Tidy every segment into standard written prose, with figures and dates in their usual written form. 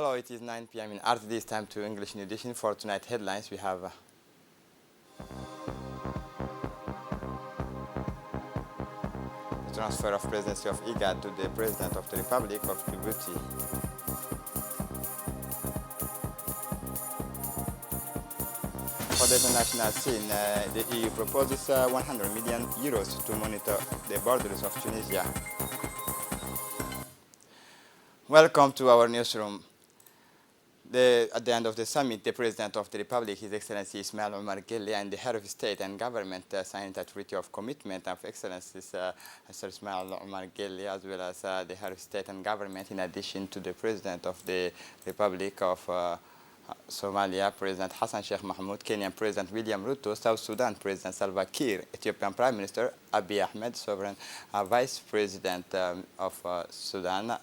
Hello, it is 9 p.m. in RTD. It's time to English New Edition. For tonight headlines, we have the transfer of presidency of IGAD to the President of the Republic of Djibouti. For the international scene, the EU proposes 100 million euros to monitor the borders of Tunisia. Welcome to our newsroom. At the end of the summit, the President of the Republic, His Excellency Ismail Omar Guelleh, and the Head of State and Government signed a treaty of commitment of Excellencies Sir Ismail Omar Guelleh, as well as the Head of State and Government, in addition to the President of the Republic of Somalia, President Hassan Sheikh Mohamud, Kenyan President William Ruto, South Sudan President Salva Kiir, Ethiopian Prime Minister Abiy Ahmed, Sovereign Vice President of Sudan,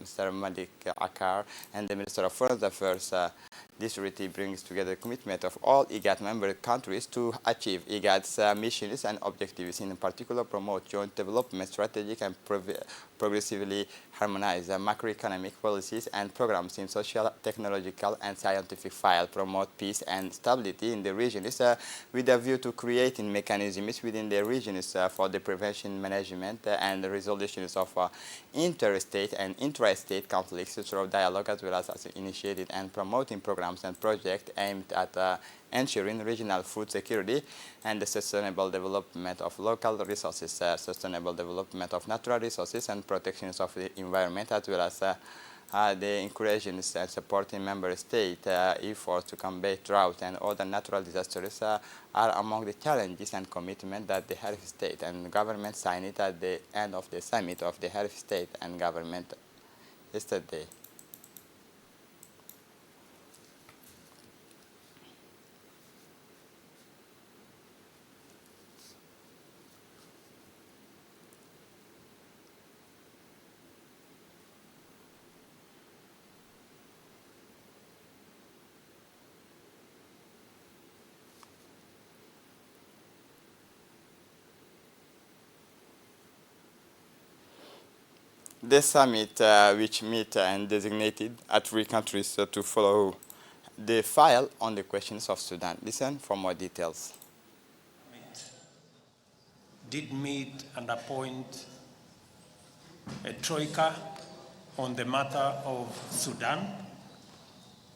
Mr. Malik Akar, and the Minister of Foreign Affairs. This treaty brings together the commitment of all IGAD member countries to achieve IGAD's missions and objectives, in particular promote joint development, strategic and progressively harmonize macroeconomic policies and programs in social, technological, and scientific field, promote peace and stability in the regions with a view to creating mechanisms within the regions for the prevention, management, and the resolutions of interstate and intra-state conflicts through dialogue, as well as initiated and promoting programs and projects aimed at ensuring regional food security and the sustainable development of local resources, sustainable development of natural resources, and protections of the environment, as well as the encouraging and supporting member state efforts to combat drought and other natural disasters are among the challenges and commitment that the head of state and government signed it at the end of the summit of the head of state and government yesterday. The summit, which met and designated 3 countries to follow the file on the questions of Sudan. Listen for more details. Did meet and appoint a troika on the matter of Sudan.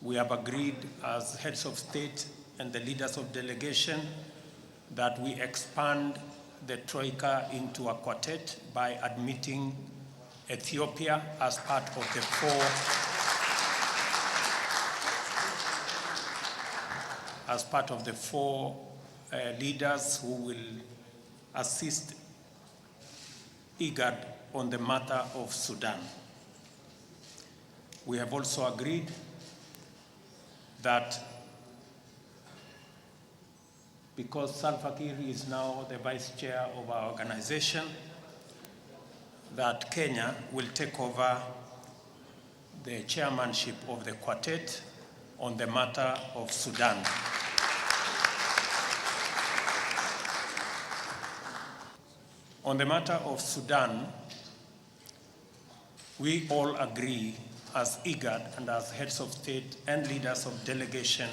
We have agreed as heads of state and the leaders of delegation that we expand the troika into a quartet by admitting Ethiopia as part of the four leaders who will assist IGAD on the matter of Sudan. We have also agreed that because Salva Kiir is now the vice chair of our organization, that Kenya will take over the chairmanship of the quartet on the matter of Sudan. On the matter of Sudan, we all agree as IGAD and as heads of state and leaders of delegation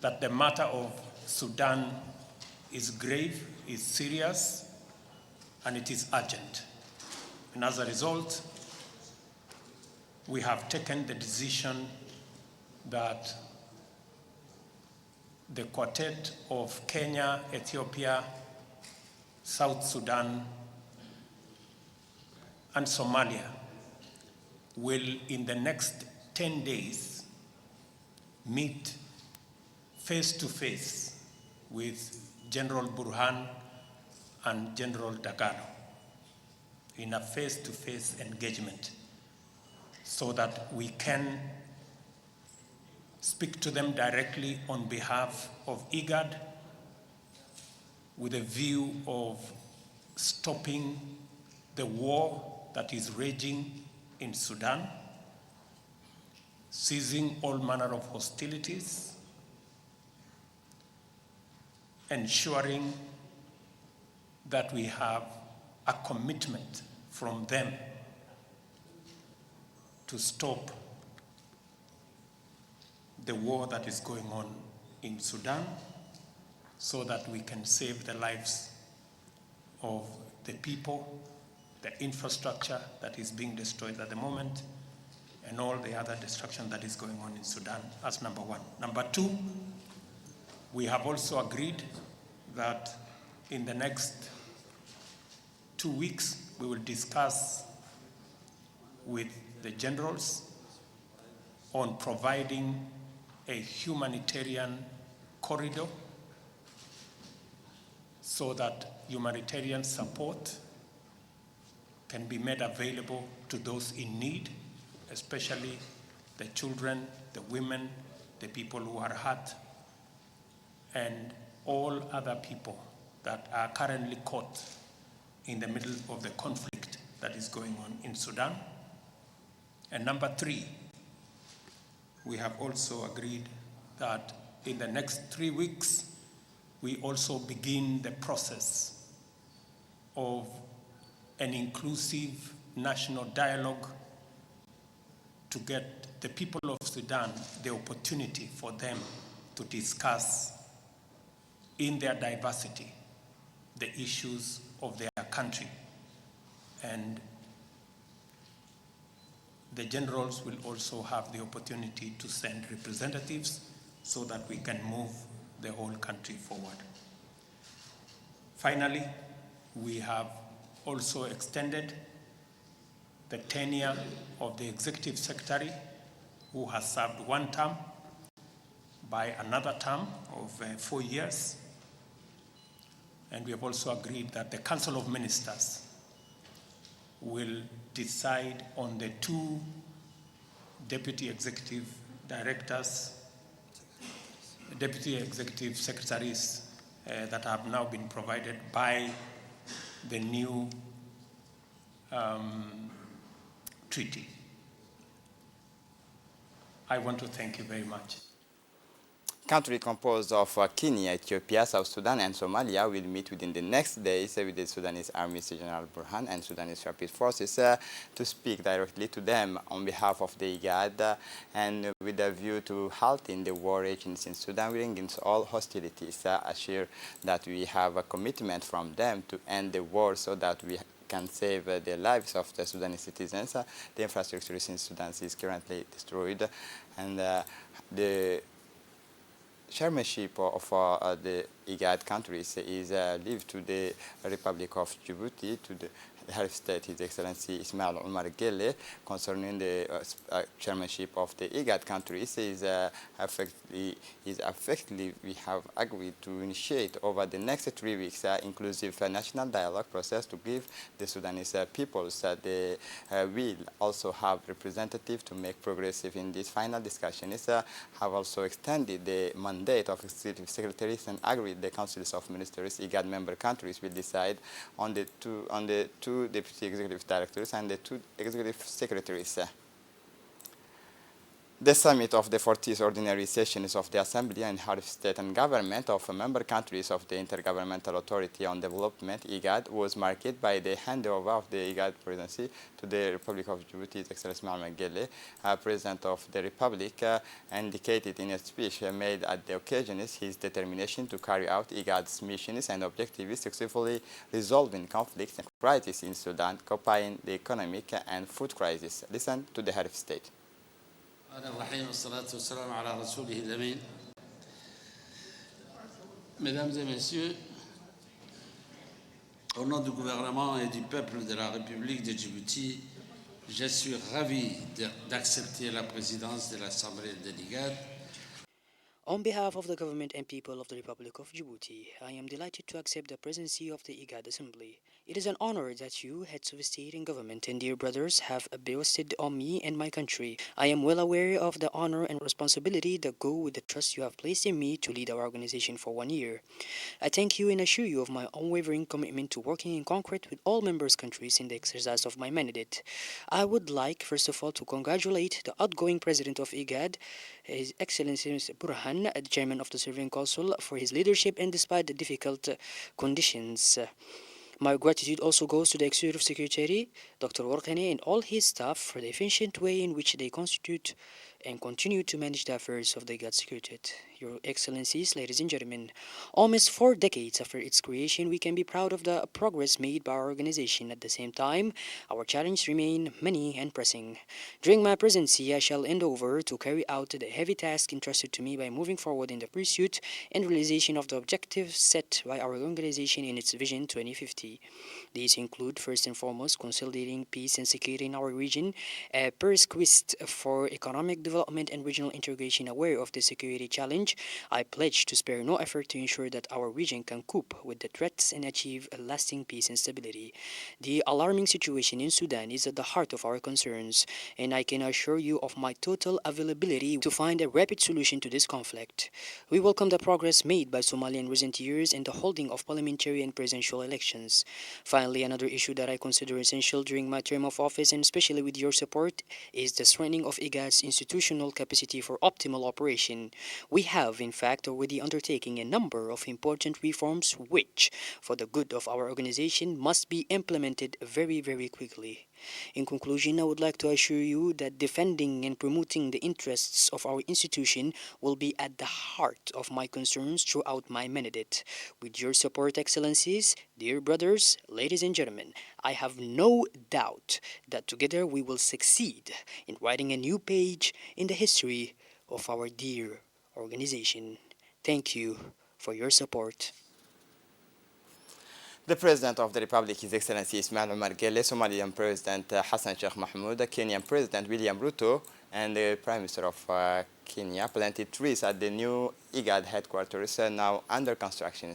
that the matter of Sudan is grave, is serious, and it is urgent. And as a result, we have taken the decision that the quartet of Kenya, Ethiopia, South Sudan, and Somalia will, in the next 10 days, meet face-to-face with General Burhan and General Dagalo in a face-to-face engagement so that we can speak to them directly on behalf of IGAD with a view of stopping the war that is raging in Sudan, ceasing all manner of hostilities, ensuring that we have a commitment from them to stop the war that is going on in Sudan so that we can save the lives of the people, the infrastructure that is being destroyed at the moment, and all the other destruction that is going on in Sudan as number one. Number two, we have also agreed that in the next 2 weeks, we will discuss with the generals on providing a humanitarian corridor so that humanitarian support can be made available to those in need, especially the children, the women, the people who are hurt, and all other people that are currently caught in the middle of the conflict that is going on in Sudan. And number three, we have also agreed that in the next 3 weeks, we also begin the process of an inclusive national dialogue to get the people of Sudan the opportunity for them to discuss in their diversity the issues of their country. And the generals will also have the opportunity to send representatives so that we can move the whole country forward. Finally, we have also extended the tenure of the executive secretary who has served 1 term by another term of 4 years. And we have also agreed that the Council of Ministers will decide on the 2 deputy executive directors, deputy executive secretaries that have now been provided by the new treaty. I want to thank you very much. Country composed of Kenya, Ethiopia, South Sudan, and Somalia will meet within the next days with the Sudanese Army General Burhan and Sudanese Rapid Forces to speak directly to them on behalf of the IGAD and with a view to halting the war raging in Sudan, bringing all hostilities, assure that we have a commitment from them to end the war so that we can save the lives of the Sudanese citizens. The infrastructure in Sudan is currently destroyed, and the chairmanship of the IGAD countries is leave to the Republic of Djibouti, to the head of state, His Excellency Ismail Omar Guelleh, concerning the chairmanship of the IGAD countries is effectively we have agreed to initiate over the next 3 weeks inclusive national dialogue process to give the Sudanese peoples the will also have representative to make progressive in this final discussion. Have also extended the mandate of executive secretaries and agreed the councils of ministers IGAD member countries will decide on the two deputy executive directors and the 2 executive secretaries. The summit of the 40th ordinary sessions of the Assembly and Head of State and Government of member countries of the Intergovernmental Authority on Development, IGAD, was marked by the handover of the IGAD presidency to the Republic of Djibouti. His Excellency Ismail Omar Guelleh, President of the Republic, indicated in a speech made at the occasion his determination to carry out IGAD's missions and objectives, successfully resolving conflicts and crises in Sudan, copying the economic and food crisis. Listen to the Head of State. Mesdames et messieurs, au nom du gouvernement et du peuple de la République de Djibouti, je suis ravi d'accepter la présidence de l'Assemblée de l'IGAD. On behalf of the government and people of the Republic of Djibouti, I am delighted to accept the presidency of the IGAD Assembly. It is an honor that you, heads of state and government and dear brothers, have bestowed on me and my country. I am well aware of the honor and responsibility that go with the trust you have placed in me to lead our organization for 1 year. I thank you and assure you of my unwavering commitment to working in concert with all members' countries in the exercise of my mandate. I would like, first of all, to congratulate the outgoing president of IGAD, His Excellency Mr. Burhan, the chairman of the Serving Council, for his leadership and despite the difficult conditions. My gratitude also goes to the Executive Secretary, Dr. Warqani, and all his staff for the efficient way in which they constitute and continue to manage the affairs of the IGAD Secretariat. Your Excellencies, ladies and gentlemen, almost 4 decades after its creation, we can be proud of the progress made by our organization. At the same time, our challenges remain many and pressing. During my presidency, I shall endeavor to carry out the heavy task entrusted to me by moving forward in the pursuit and realization of the objectives set by our organization in its Vision 2050. These include, first and foremost, consolidating peace and security in our region, a prerequisite for economic development and regional integration. Aware of the security challenge, I pledge to spare no effort to ensure that our region can cope with the threats and achieve a lasting peace and stability. The alarming situation in Sudan is at the heart of our concerns, and I can assure you of my total availability to find a rapid solution to this conflict. We welcome the progress made by Somalia in recent years in the holding of parliamentary and presidential elections. Finally, another issue that I consider essential during my term of office, and especially with your support, is the strengthening of IGAD's institutional capacity for optimal operation. We have, in fact, already undertaken a number of important reforms which, for the good of our organization, must be implemented very, very quickly. In conclusion, I would like to assure you that defending and promoting the interests of our institution will be at the heart of my concerns throughout my mandate. With your support, Excellencies, dear brothers, ladies and gentlemen, I have no doubt that together we will succeed in writing a new page in the history of our dear organization. Thank you for your support. The President of the Republic, His Excellency Ismail Omar Guelleh, Somalian President Hassan Sheikh Mohamud, Kenyan President William Ruto, and the Prime Minister of Kenya planted trees at the new IGAD headquarters now under construction.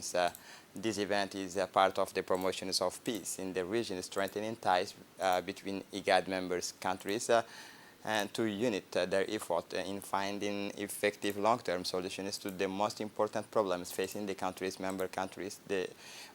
This event is a part of the promotions of peace in the region, strengthening ties between IGAD members countries and to unite their effort in finding effective long-term solutions to the most important problems facing the member countries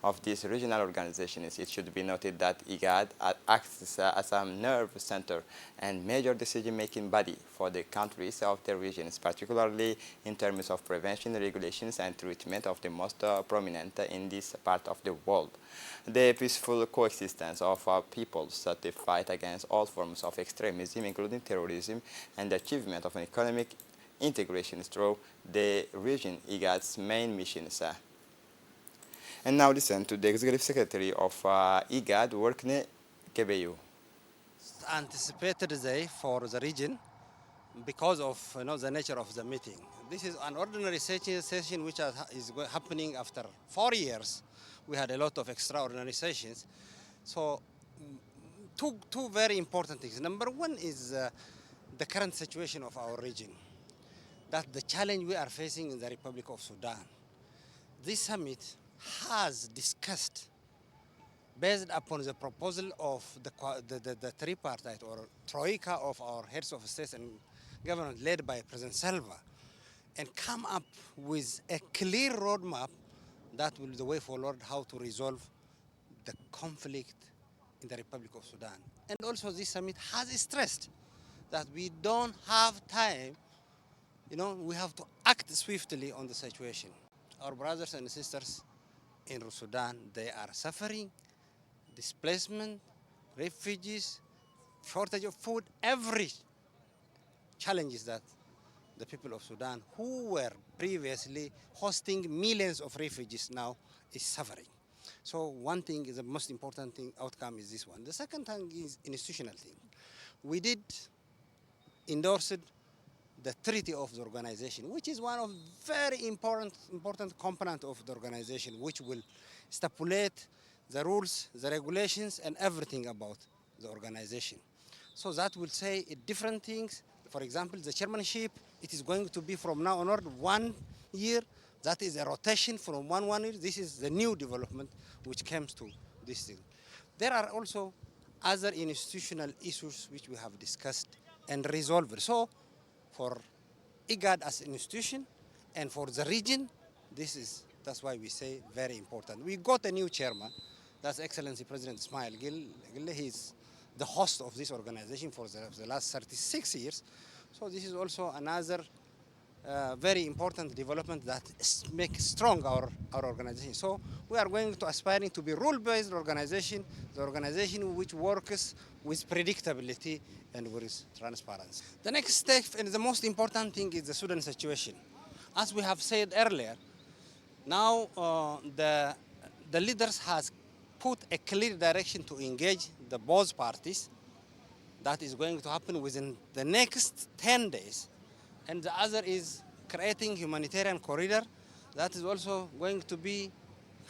of these regional organizations. It should be noted that IGAD acts as a nerve center and major decision-making body for the countries of the regions, particularly in terms of prevention, regulations, and treatment of the most prominent in this part of the world. The peaceful coexistence of peoples, the fight against all forms of extremism, including terrorism, and the achievement of an economic integration through the region, IGAD's main missions. And now listen to the Executive Secretary of IGAD, Workne Kebeyu. Anticipated day for the region because of the nature of the meeting. This is an ordinary session which is happening after 4 years. We had a lot of extraordinary sessions. So two very important things. Number one is the current situation of our region. That the challenge we are facing in the Republic of Sudan. This summit has discussed, based upon the proposal of the tripartite or troika of our heads of state and government led by President Salva, and come up with a clear roadmap that will be the way forward how to resolve the conflict in the Republic of Sudan. And also this summit has stressed that we don't have time, we have to act swiftly on the situation. Our brothers and sisters in Sudan, they are suffering, displacement, refugees, shortage of food, every challenges that the people of Sudan, who were previously hosting millions of refugees, now is suffering. So one thing is the most important thing outcome is this one. The second thing is institutional thing. We did endorse the treaty of the organization, which is one of very important component of the organization, which will stipulate the rules, the regulations, and everything about the organization. So that will say different things. For example, the chairmanship, it is going to be from now onward 1 year. That is a rotation from one year. This is the new development which comes to this thing. There are also other institutional issues which we have discussed and resolved. So for IGAD as an institution and for the region, that's why we say very important. We got a new chairman, that's Excellency President Ismail Guelleh. He's the host of this organization for the last 36 years. So this is also another very important development that make strong our organization. So we are going to aspiring to be rule-based organization, the organization which works with predictability and with transparency. The next step and the most important thing is the Sudan situation. As we have said earlier, now the leaders has put a clear direction to engage the both parties. That is going to happen within the next 10 days. And the other is creating humanitarian corridor. That is also going to be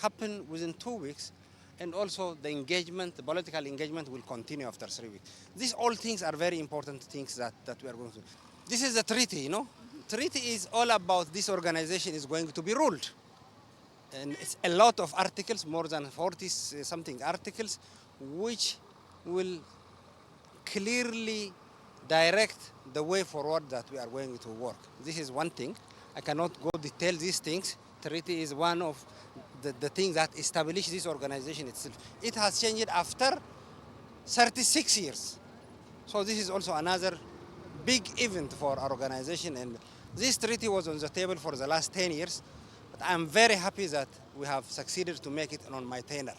happen within 2 weeks. And also the engagement, the political engagement will continue after 3 weeks. These all things are very important things that we are going to. This is a treaty, you know. Treaty is all about this organization is going to be ruled. And it's a lot of articles, more than 40 something articles, which will clearly direct the way forward that we are going to work. This is one thing. I cannot go detail these things. Treaty is one of the things that establish this organization itself. It has changed after 36 years. So this is also another big event for our organization, and this treaty was on the table for the last 10 years. But I'm very happy that we have succeeded to make it on my tenure.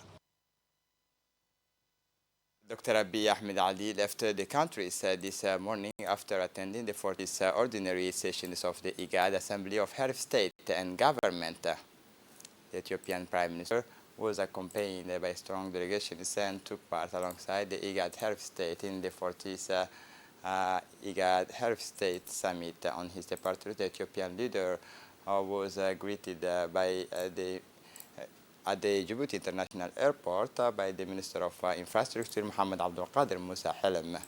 Dr. Abiy Ahmed Ali left the country this morning after attending the 40th ordinary sessions of the IGAD Assembly of Head of State and Government. The Ethiopian Prime Minister was accompanied by strong delegations and took part alongside the IGAD Head of State in the 40th IGAD Head of State Summit. On his departure, the Ethiopian leader was greeted at the Djibouti International Airport by the Minister of Infrastructure, Mohammed Abdul Qadir Musa Helm.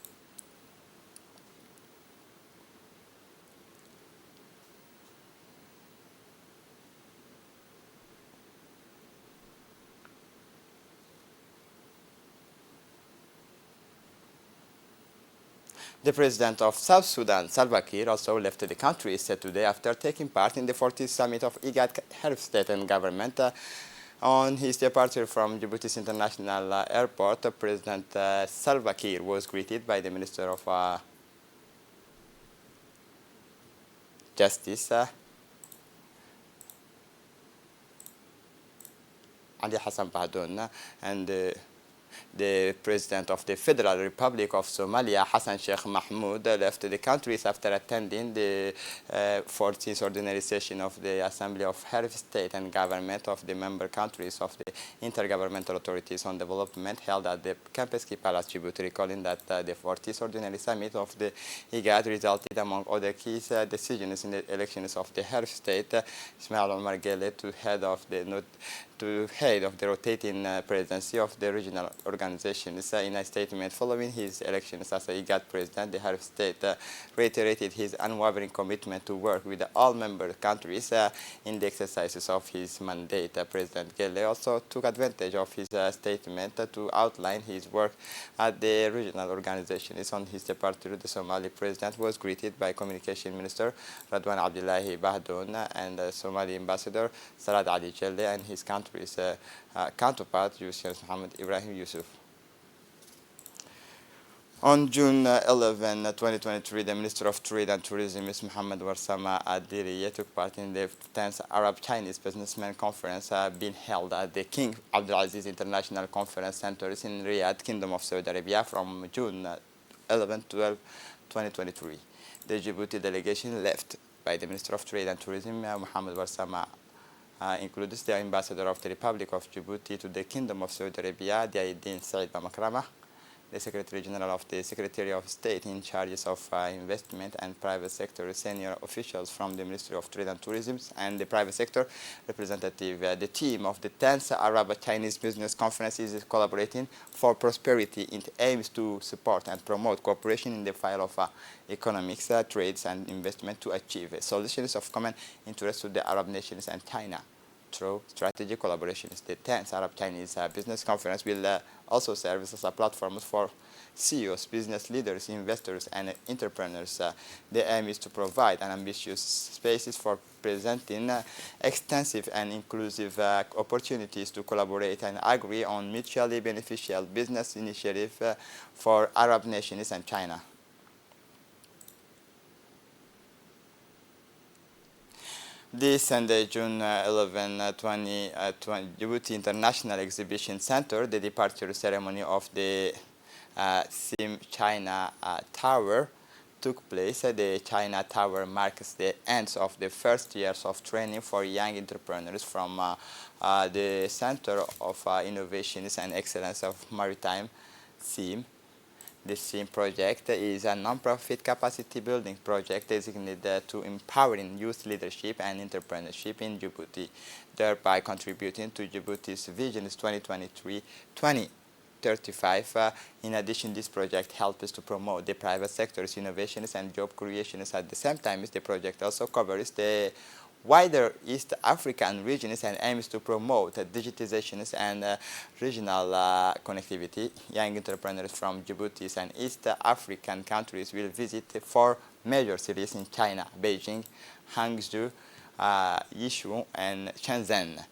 The president of South Sudan, Salva Kiir, also left the country today after taking part in the 40th summit of IGAD Head of State and Government. On his departure from Djibouti's International Airport, President Salva Kiir was greeted by the Minister of Justice, Ali Hassan Bahdoun, and the President of the Federal Republic of Somalia, Hassan Sheikh Mahmoud, left the countries after attending the 14th ordinary session of the Assembly of Head of State and Government of the member countries of the Intergovernmental Authorities on Development held at the Kempinski Palace, Djibouti, recalling that the 40th ordinary summit of the IGAD resulted, among other key decisions, in the elections of the Head of State, Ismail Omar Guelleh, to head of the rotating presidency of the regional organizations. In a statement following his elections as a IGAD president, the Head of State reiterated his unwavering commitment to work with all member countries in the exercises of his mandate. President Guelleh also took advantage of his statement to outline his work at the regional organizations. On his departure, the Somali president was greeted by Communication Minister Radwan Abdullahi Bahdoun and Somali Ambassador Saad Ali Jelle and his country's counterpart, Yusuf Mohammed Ibrahim Yusuf. On June 11, 2023, the Minister of Trade and Tourism, Ms. Mohammed Warsama Adiriye, took part in the 10th Arab-Chinese Businessmen Conference being held at the King Abdulaziz International Conference Center in Riyadh, Kingdom of Saudi Arabia, from June 11 to 12, 2023. The Djibouti delegation, led by the Minister of Trade and Tourism, Mohammed Warsama, includes the Ambassador of the Republic of Djibouti to the Kingdom of Saudi Arabia, Diaydin Said Bamakrama, the Secretary General of the Secretary of State in charge of investment and private sector, senior officials from the Ministry of Trade and Tourism, and the private sector representative. The team of the 10th Arab-Chinese Business Conference is collaborating for prosperity. It aims to support and promote cooperation in the field of economics, trades, and investment to achieve solutions of common interest to the Arab nations and China through strategic collaborations. The 10th Arab-Chinese Business Conference will also serve as a platform for CEOs, business leaders, investors, and entrepreneurs. The aim is to provide an ambitious spaces for presenting extensive and inclusive opportunities to collaborate and agree on mutually beneficial business initiatives for Arab nations and China. This Sunday, June 11, 2020, Djibouti International Exhibition Center, the departure ceremony of the SIM China Tower took place. The China Tower marks the end of the first years of training for young entrepreneurs from the Center of Innovations and Excellence of Maritime, SIM. The SIM project is a non-profit capacity building project designated to empowering youth leadership and entrepreneurship in Djibouti, thereby contributing to Djibouti's Visions 2023-2035. In addition, this project helps to promote the private sector's innovations and job creations. At the same time, the project also covers the wider East African regions and aims to promote digitizations and regional connectivity. Young entrepreneurs from Djibouti and East African countries will visit 4 major cities in China: Beijing, Hangzhou, Yishun, and Shenzhen,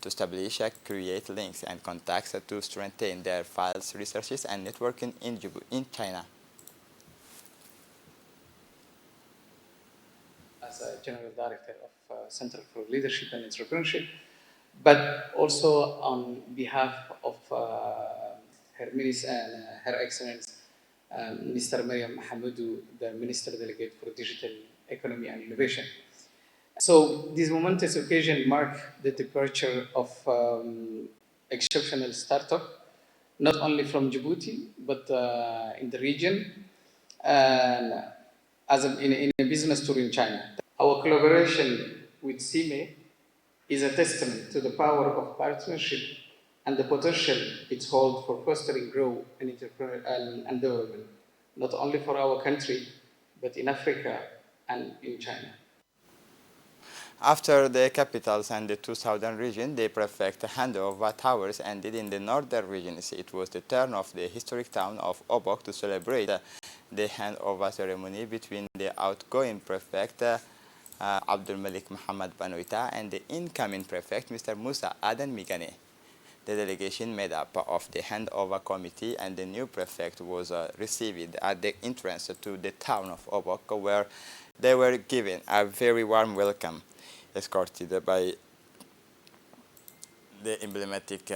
to establish, create links and contacts to strengthen their files, researches, and networking in China. As a General Director of Center for Leadership and Entrepreneurship, but also on behalf of Her Minister and Her Excellence Minister Mariam Hamoudou, the Minister Delegate for Digital Economy and Innovation. So this momentous occasion marks the departure of exceptional startup, not only from Djibouti, but in the region, and in a business tour in China. Our collaboration with CIME is a testament to the power of partnership and the potential it holds for fostering growth and development, not only for our country, but in Africa and in China. After the capitals and the two southern regions, the prefect handover towers ended in the northern regions. It was the turn of the historic town of Obok to celebrate the handover ceremony between the outgoing prefect Abdul Malik Muhammad Banoita and the incoming prefect Mr. Musa Adan Migane. The delegation made up of the handover committee and the new prefect was received at the entrance to the town of Obok, where they were given a very warm welcome, escorted by the emblematic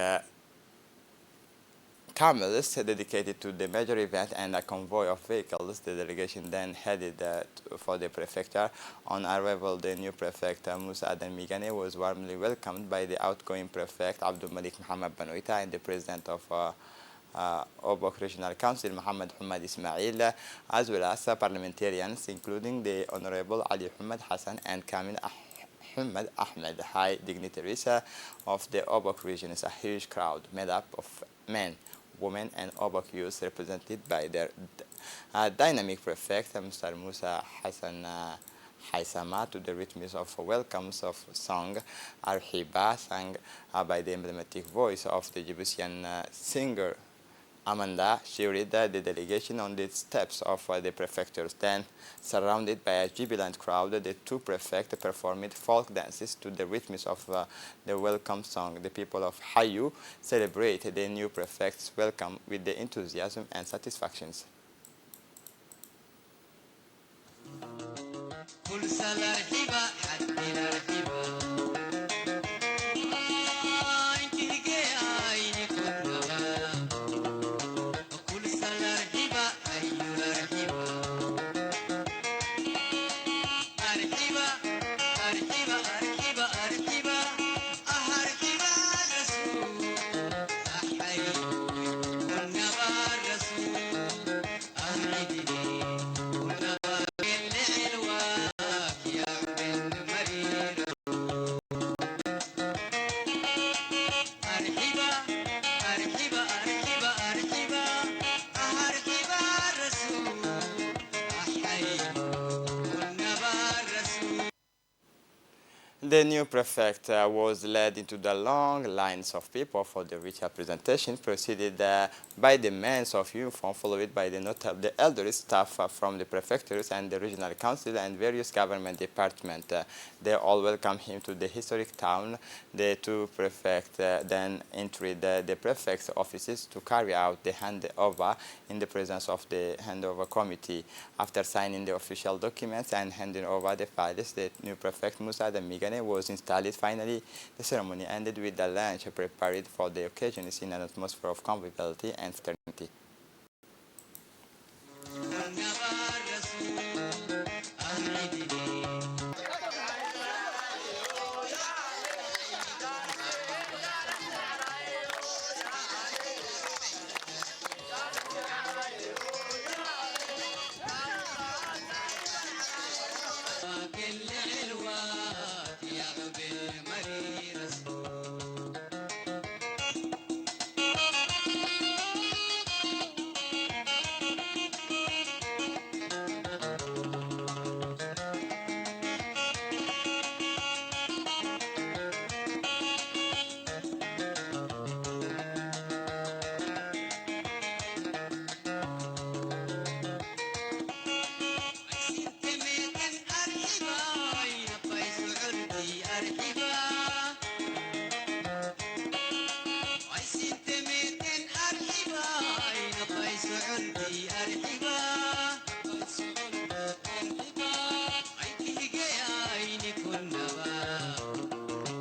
camels dedicated to the major event and a convoy of vehicles. The delegation then headed for the prefecture. On arrival, the new prefect Musa Adan Migane was warmly welcomed by the outgoing prefect Abdul Malik Muhammad Banoita and the president of Obok Regional Council Muhammad Hamad Ismail, as well as parliamentarians including the Honorable Ali Hamad Hassan and Kamil Hamad Ahmed, high dignitaries of the Obok region. A huge crowd made up of men, women, and Obok youth, represented by their dynamic prefect Mr. Musa Hassan Haisama, to the rhythms of welcomes of song Arhiba, sung by the emblematic voice of the Djiboutian singer Amanda. She led the delegation on the steps of the prefectures. Then, surrounded by a jubilant crowd, the two prefects performed folk dances to the rhythms of the welcome song. The people of Hayu celebrated the new prefect's welcome with the enthusiasm and satisfactions. The new prefect was led into the long lines of people for the ritual presentation, preceded by the men of uniform, followed by the elderly staff from the prefectures and the regional council and various government departments. They all welcomed him to the historic town. The two prefects then entered the prefect's offices to carry out the handover in the presence of the handover committee. After signing the official documents and handing over the files, the new prefect Musa Migane was installed. Finally, the ceremony ended with a lunch prepared for the occasion in an atmosphere of conviviality and fraternity.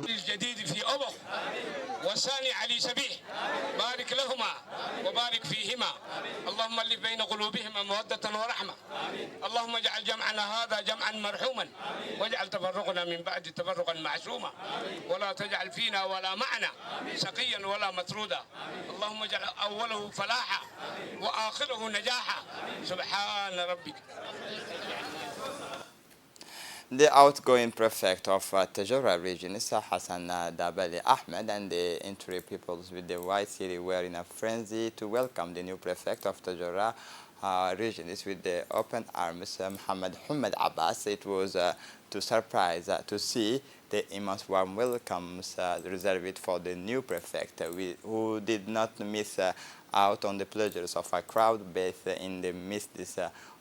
الجديد في أبو والثاني علي سبيح بارك لهما وبارك فيهما اللهم الف بين قلوبهما مودة ورحمة اللهم اجعل جمعنا هذا جمعا مرحوما واجعل تفرقنا من بعد تفرقا معصوما ولا تجعل فينا ولا معنا شقيا ولا مطرودا اللهم اجعل أوله فلاحا وآخره نجاحا سبحان ربك. The outgoing prefect of Tajura region is Hassan Dabali Ahmed, and the entry peoples with the white city were in a frenzy to welcome the new prefect of Tajura region is with the open arms. Muhammad Abbas. It was to surprise to see the immense warm welcomes reserved for the new prefect, who did not miss out on the pleasures of a crowd bathed in the midst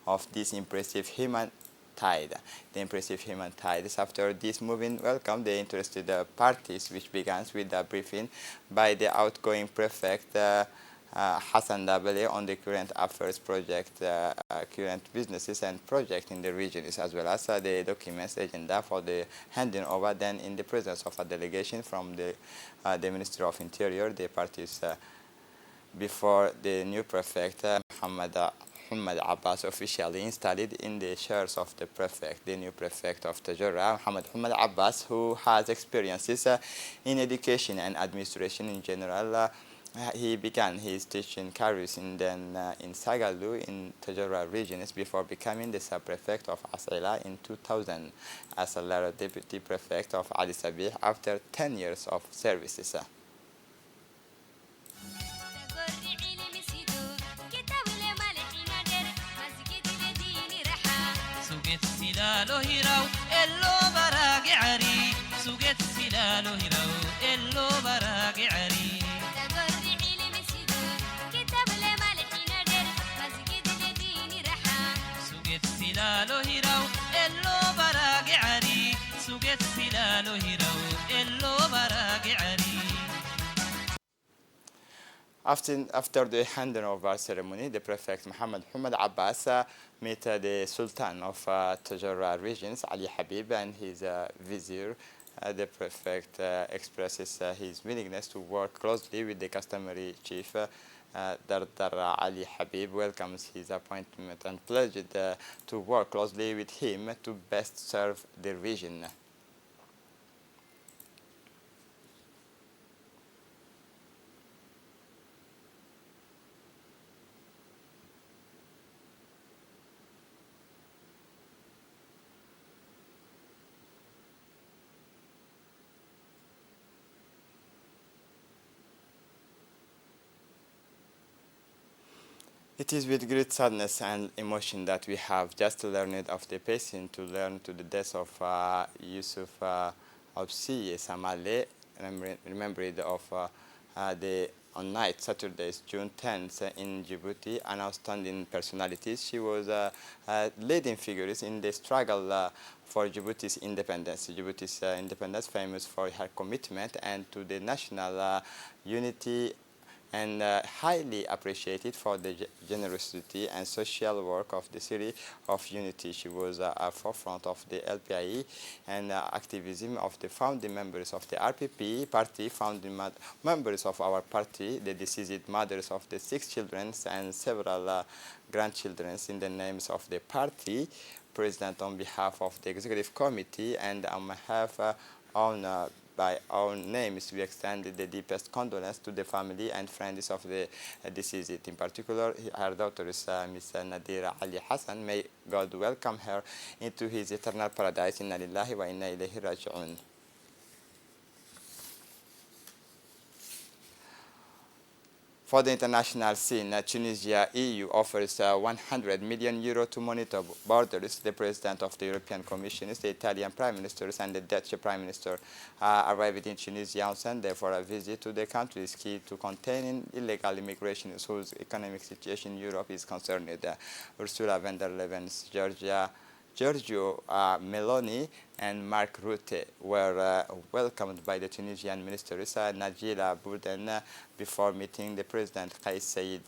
of this impressive human tide. The impressive human tide. After this moving welcome, the interested parties, which begins with a briefing by the outgoing prefect Hassan Dabali on the current affairs project, current businesses and projects in the regions, as well as the documents agenda for the handing over. Then, in the presence of a delegation from the Ministry of Interior, the parties before the new prefect Muhammad Abbas officially installed in the chairs of the prefect, the new prefect of Tajura, Muhammad Abbas, who has experiences in education and administration in general. He began his teaching careers in Sagalu in Tajura regions before becoming the sub-prefect of Asaila in 2000 as a later deputy prefect of Ali Sabih after 10 years of services. سلالو هيراو إلو براقي عري سوقت سلالو هيراو إلو براقي عري تقري علم سيدو كتاب لمالحين در مسجد الدين رحا سوقت سلالو هيراو إلو براقي عري سوقت سلالو هيراو إلو براقي عري. After the handover ceremony, the prefect Muhammad Abbas met the Sultan of Tajura regions, Ali Habib, and his vizier. The prefect expresses his willingness to work closely with the customary chief. Dardar Ali Habib welcomes his appointment and pledged to work closely with him to best serve the region. It is with great sadness and emotion that we have just learned of the passing to learn to the death of Yusuf of CA Samale, remembered of the on night Saturday, June 10th in Djibouti, an outstanding personality. She was leading figures in the struggle for Djibouti's independence. Djibouti's independence, famous for her commitment and to the national unity, and highly appreciated for the generosity and social work of the city of Unity. She was at forefront of the LPIE and activism of the founding members of the RPP party, founding members of our party, the deceased mothers of the 6 children and several grandchildren in the names of the party. President, on behalf of the executive committee and on behalf by our names, we extend the deepest condolence to the family and friends of the deceased. In particular, her daughter is Ms. Nadira Ali Hassan. May God welcome her into his eternal paradise. Inna lillahi wa inna ilayhi raji'un. For the international scene, Tunisia EU offers 100 million euro to monitor borders. The President of the European Commission, the Italian Prime Minister and the Dutch Prime Minister arrived in Tunisia on Sunday for a visit to the country's key to containing illegal immigration whose economic situation in Europe is concerned. Ursula von der Leyen's Giorgio Meloni and Mark Rutte were welcomed by the Tunisian ministers Najila Bouden before meeting the President Kais Saied.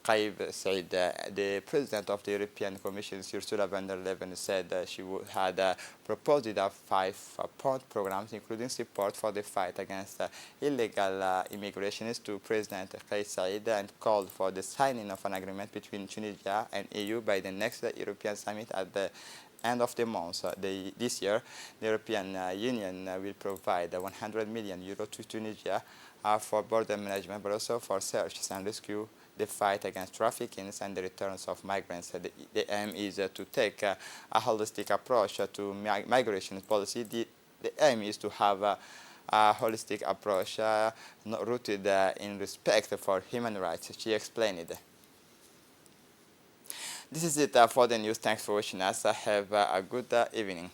The President of the European Commission, Ursula von der Leyen, said she had proposed a 5-point program, including support for the fight against illegal immigration to President Kais Saied, and called for the signing of an agreement between Tunisia and EU by the next European summit at the end of the month. This year, the European Union will provide 100 million euro to Tunisia for border management, but also for search and rescue, the fight against trafficking and the returns of migrants. The aim is to take a holistic approach to migration policy. The aim is to have a holistic approach rooted in respect for human rights, she explained. This is it for the news. Thanks for watching us. Have a good evening.